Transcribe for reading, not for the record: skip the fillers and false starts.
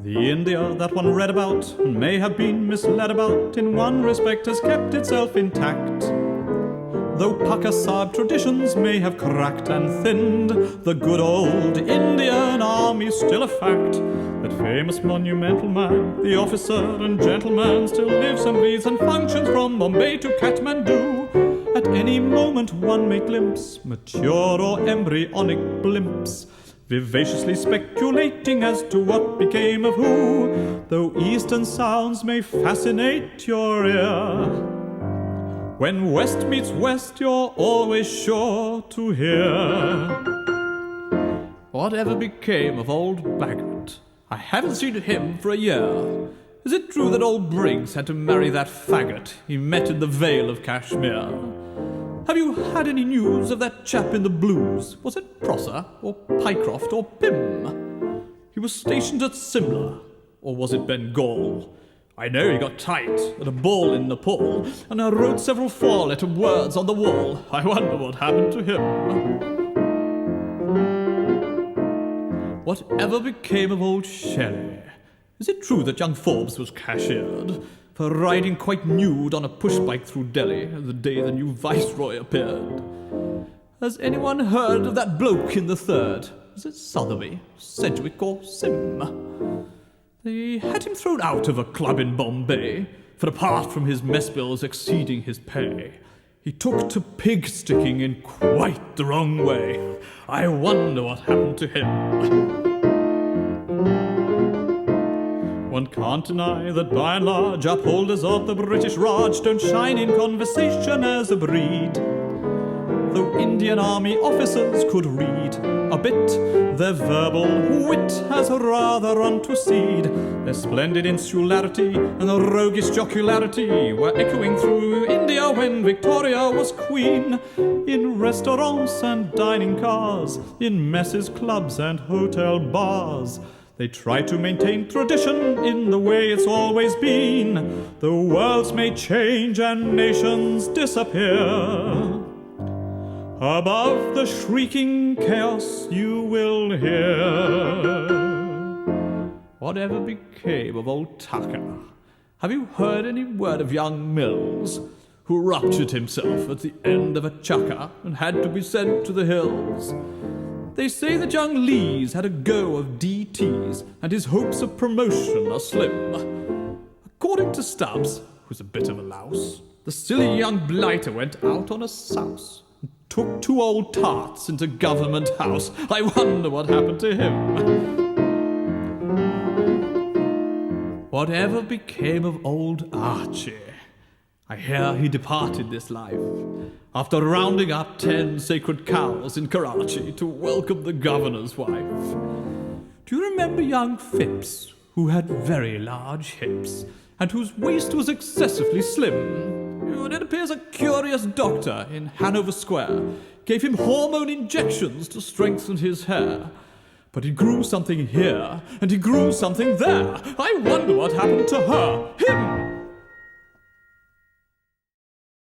The India that one read about and may have been misled about in one respect has kept itself intact. Though Pakistan traditions may have cracked and thinned, the good old Indian Army's still a fact. That famous monumental man, the officer and gentleman, still lives and breathes and functions from Bombay to Kathmandu. At any moment one may glimpse mature or embryonic blimps, vivaciously speculating as to what became of who, though Eastern sounds may fascinate your ear. When West meets West, you're always sure to hear. Whatever became of old Bagot? I haven't seen him for a year. Is it true that old Briggs had to marry that faggot he met in the Vale of Kashmir? Have you had any news of that chap in the blues? Was it Prosser, or Pycroft, or Pym? He was stationed at Simla, or was it Bengal? I know he got tight at a ball in Nepal, and I wrote several four-letter words on the wall. I wonder what happened to him. Whatever became of old Shelley? Is it true that young Forbes was cashiered for riding quite nude on a push-bike through Delhi the day the new viceroy appeared? Has anyone heard of that bloke in the third? Is it Sotheby, Sedgwick, or Sim? They had him thrown out of a club in Bombay, for apart from his mess bills exceeding his pay, he took to pig-sticking in quite the wrong way. I wonder what happened to him. One can't deny that by and large upholders of the British Raj don't shine in conversation as a breed. Though Indian Army officers could read a bit, their verbal wit has rather run to seed. Their splendid insularity and the roguish jocularity were echoing through India when Victoria was queen. In restaurants and dining cars, in messes, clubs and hotel bars, they try to maintain tradition in the way it's always been. The worlds may change and nations disappear. Above the shrieking chaos you will hear. Whatever became of old Tucker? Have you heard any word of young Mills, who ruptured himself at the end of a chucker and had to be sent to the hills? They say that young Lees had a go of DTs, and his hopes of promotion are slim. According to Stubbs, who's a bit of a louse, the silly young blighter went out on a souse and took two old tarts into Government House. I wonder what happened to him. Whatever became of old Archie? I hear he departed this life after rounding up 10 sacred cows in Karachi to welcome the governor's wife. Do you remember young Phipps, who had very large hips and whose waist was excessively slim? And it appears a curious doctor in Hanover Square gave him hormone injections to strengthen his hair. But he grew something here, and he grew something there. I wonder what happened to her, him,